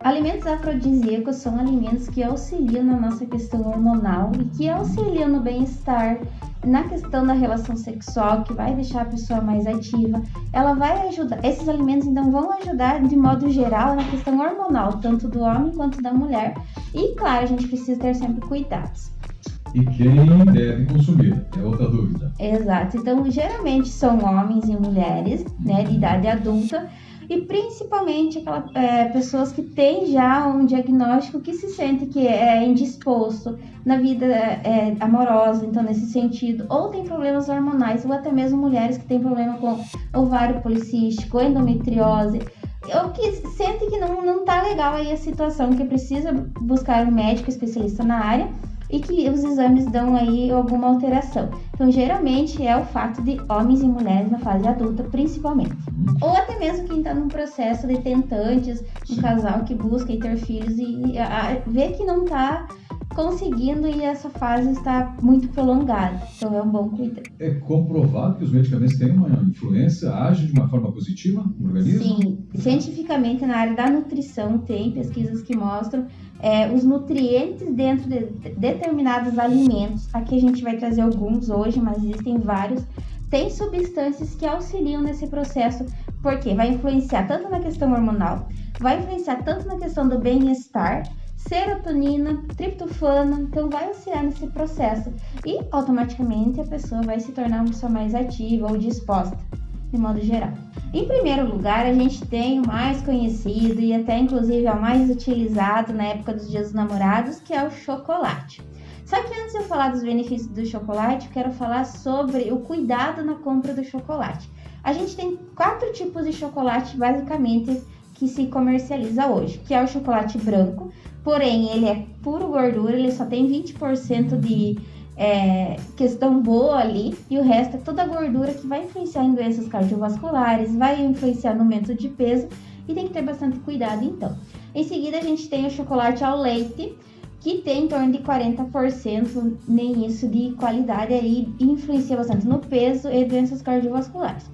Alimentos afrodisíacos são alimentos que auxiliam na nossa questão hormonal e que auxiliam no bem-estar, na questão da relação sexual, que vai deixar a pessoa mais ativa. Ela vai ajudar, esses alimentos então vão ajudar de modo geral na questão hormonal, tanto do homem quanto da mulher. E claro, a gente precisa ter sempre cuidados. E quem deve consumir? É outra dúvida. Exato. Então, geralmente são homens e mulheres, né, de idade adulta, e principalmente aquelas pessoas que têm já um diagnóstico que se sente que é indisposto na vida amorosa, então nesse sentido, ou tem problemas hormonais, ou até mesmo mulheres que têm problema com ovário policístico, endometriose, ou que sente que não tá legal aí a situação, que precisa buscar um médico especialista na área, e que os exames dão aí alguma alteração. Então, geralmente é o fato de homens e mulheres na fase adulta, principalmente. Ou até mesmo quem está num processo de tentantes, um casal que busca ter filhos e vê que não está conseguindo e essa fase está muito prolongada. Então, é um bom cuidado. É comprovado que os medicamentos têm uma influência, agem de uma forma positiva no organismo? Sim, cientificamente na área da nutrição tem pesquisas que mostram os nutrientes dentro de determinados alimentos. Aqui a gente vai trazer alguns hoje, mas existem vários. Tem substâncias que auxiliam nesse processo, porque vai influenciar tanto na questão hormonal, vai influenciar tanto na questão do bem-estar, serotonina, triptofano, então vai auxiliar nesse processo. E automaticamente a pessoa vai se tornar uma pessoa mais ativa ou disposta, de modo geral. Em primeiro lugar, a gente tem o mais conhecido e até inclusive é o mais utilizado na época dos Dias dos Namorados, que é o chocolate. Só que antes de eu falar dos benefícios do chocolate, eu quero falar sobre o cuidado na compra do chocolate. A gente tem 4 tipos de chocolate, basicamente, que se comercializa hoje, que é o chocolate branco, porém ele é puro gordura, ele só tem 20% de questão boa ali, e o resto é toda gordura que vai influenciar em doenças cardiovasculares, vai influenciar no aumento de peso e tem que ter bastante cuidado então. Em seguida a gente tem o chocolate ao leite, que tem em torno de 40%, nem isso, de qualidade aí, influencia bastante no peso e doenças cardiovasculares.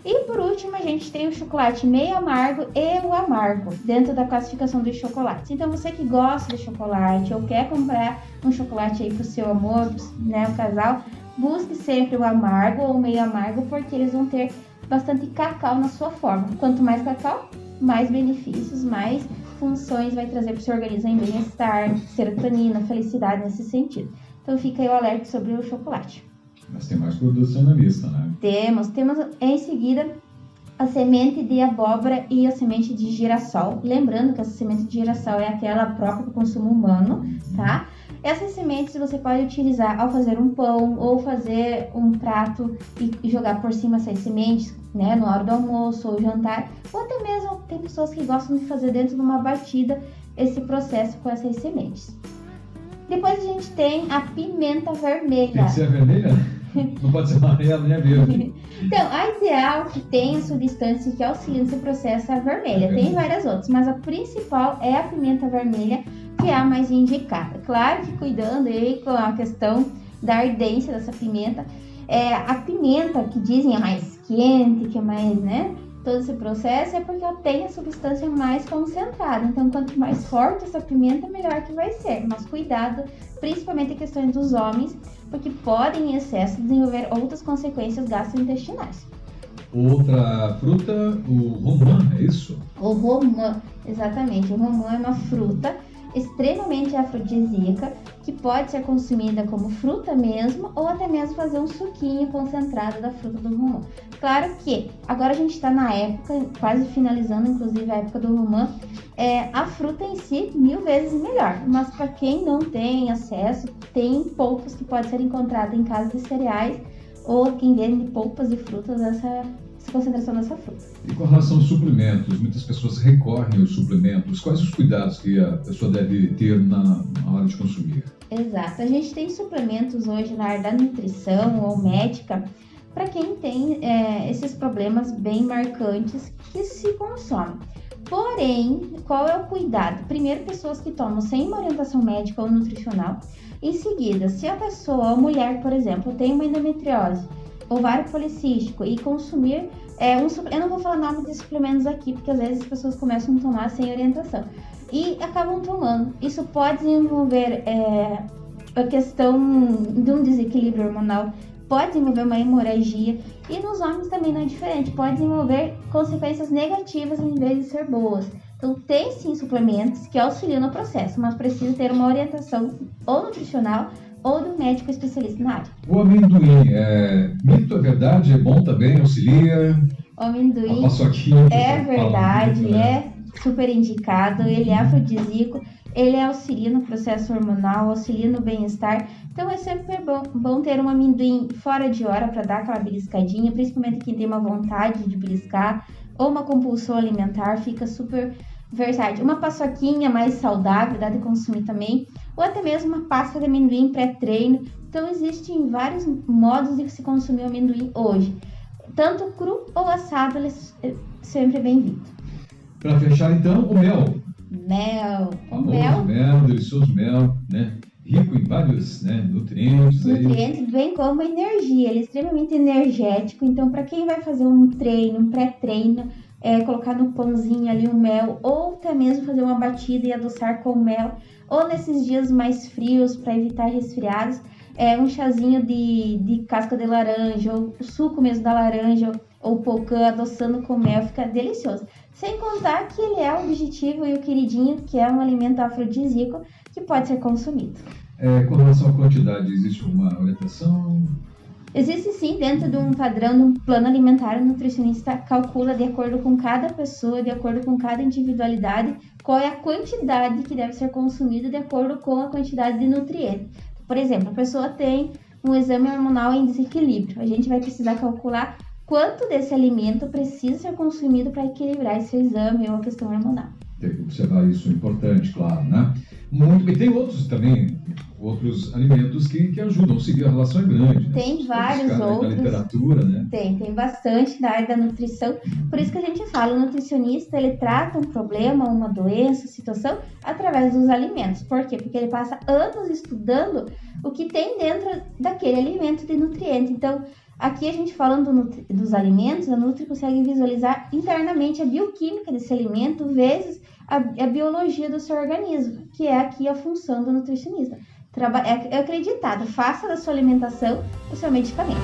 E por último, a gente tem o chocolate meio amargo e o amargo, dentro da classificação dos chocolates. Então, você que gosta de chocolate ou quer comprar um chocolate aí pro seu amor, né, o casal, busque sempre o amargo ou o meio amargo, porque eles vão ter bastante cacau na sua forma. Quanto mais cacau, mais benefícios, mais funções vai trazer para o seu organismo em bem-estar, serotonina, felicidade nesse sentido. Então, fica aí o alerta sobre o chocolate. Mas tem mais produtos na lista, né? Temos em seguida a semente de abóbora e a semente de girassol. Lembrando que essa semente de girassol é aquela própria para o consumo humano, tá? Essas sementes você pode utilizar ao fazer um pão ou fazer um prato e jogar por cima essas sementes, né, na hora do almoço ou jantar. Ou até mesmo tem pessoas que gostam de fazer dentro de uma batida esse processo com essas sementes. Depois a gente tem a pimenta vermelha. Tem que ser a vermelha? Não pode ser amarela nem a verde. Então, a ideal que tem a substância que auxilia nesse processo é a vermelha. Tem várias outras, mas a principal é a pimenta vermelha, que é a mais indicada. Claro que cuidando aí com a questão da ardência dessa pimenta. A pimenta que dizem é mais quente, que é mais, né? Todo esse processo é porque ela tem a substância mais concentrada. Então, quanto mais forte essa pimenta, melhor que vai ser. Mas cuidado, principalmente em questões dos homens, porque podem em excesso desenvolver outras consequências gastrointestinais. Outra fruta, o romã, é isso? O romã, exatamente. O romã é uma fruta extremamente afrodisíaca, que pode ser consumida como fruta mesmo, ou até mesmo fazer um suquinho concentrado da fruta do romã. Claro que agora a gente está na época, quase finalizando inclusive a época do romã, a fruta em si 1000 vezes melhor, mas para quem não tem acesso, tem polpas que podem ser encontradas em casas de cereais, ou quem vende polpas de frutas, essa concentração dessa fruta. E com relação aos suplementos, muitas pessoas recorrem aos suplementos. Quais os cuidados que a pessoa deve ter na hora de consumir? Exato. A gente tem suplementos hoje na área da nutrição ou médica para quem tem esses problemas bem marcantes que se consomem. Porém, qual é o cuidado? Primeiro, pessoas que tomam sem uma orientação médica ou nutricional. Em seguida, se a pessoa, a mulher, por exemplo, tem uma endometriose, ovário policístico e consumir eu não vou falar nome de suplementos aqui, porque às vezes as pessoas começam a tomar sem orientação. e acabam tomando. Isso pode desenvolver a questão de um desequilíbrio hormonal, pode desenvolver uma hemorragia, e nos homens também não é diferente, pode desenvolver consequências negativas em vez de ser boas. Então tem sim suplementos que auxiliam no processo, mas precisa ter uma orientação ou nutricional ou do médico especialista na área. O amendoim, mito, é verdade, é bom também, auxilia? O amendoim a paçoquinha, é verdade, muito, né? é super indicado, ele é afrodisíaco, ele auxilia no processo hormonal, auxilia no bem-estar. Então é sempre bom ter um amendoim fora de hora para dar aquela beliscadinha, principalmente quem tem uma vontade de beliscar ou uma compulsão alimentar, fica super versátil. Uma paçoquinha mais saudável, dá de consumir também, ou até mesmo uma pasta de amendoim pré-treino. Então existem vários modos de se consumir o amendoim hoje. Tanto cru ou assado, ele é sempre bem-vindo. Para fechar então, o mel. Mel. Mel, delicioso mel, né? Rico em vários nutrientes. Nutrientes, bem como energia. Ele é extremamente energético. Então, para quem vai fazer um treino, um pré-treino, colocar no pãozinho ali um mel, ou até mesmo fazer uma batida e adoçar com mel, ou nesses dias mais frios, para evitar resfriados, um chazinho de casca de laranja, ou o suco mesmo da laranja, ou pocã, adoçando com mel, fica delicioso. Sem contar que ele é o objetivo e o queridinho, que é um alimento afrodisíaco que pode ser consumido. Com relação à quantidade, existe uma orientação? Existe sim, dentro de um padrão, de um plano alimentar, o nutricionista calcula de acordo com cada pessoa, de acordo com cada individualidade, qual é a quantidade que deve ser consumida de acordo com a quantidade de nutrientes. Por exemplo, a pessoa tem um exame hormonal em desequilíbrio, a gente vai precisar calcular quanto desse alimento precisa ser consumido para equilibrar esse exame ou a questão hormonal. Tem que observar isso, é importante, claro, né? E tem outros alimentos que ajudam, a relação é grande. Tem vários outros. Na literatura, né? Tem bastante na área da nutrição. Por isso que a gente fala, o nutricionista, ele trata um problema, uma doença, situação, através dos alimentos. Por quê? Porque ele passa anos estudando o que tem dentro daquele alimento de nutriente. Então, aqui a gente falando dos alimentos, a Nutri consegue visualizar internamente a bioquímica desse alimento vezes a biologia do seu organismo, que é aqui a função do nutricionista. É acreditado, faça da sua alimentação o seu medicamento.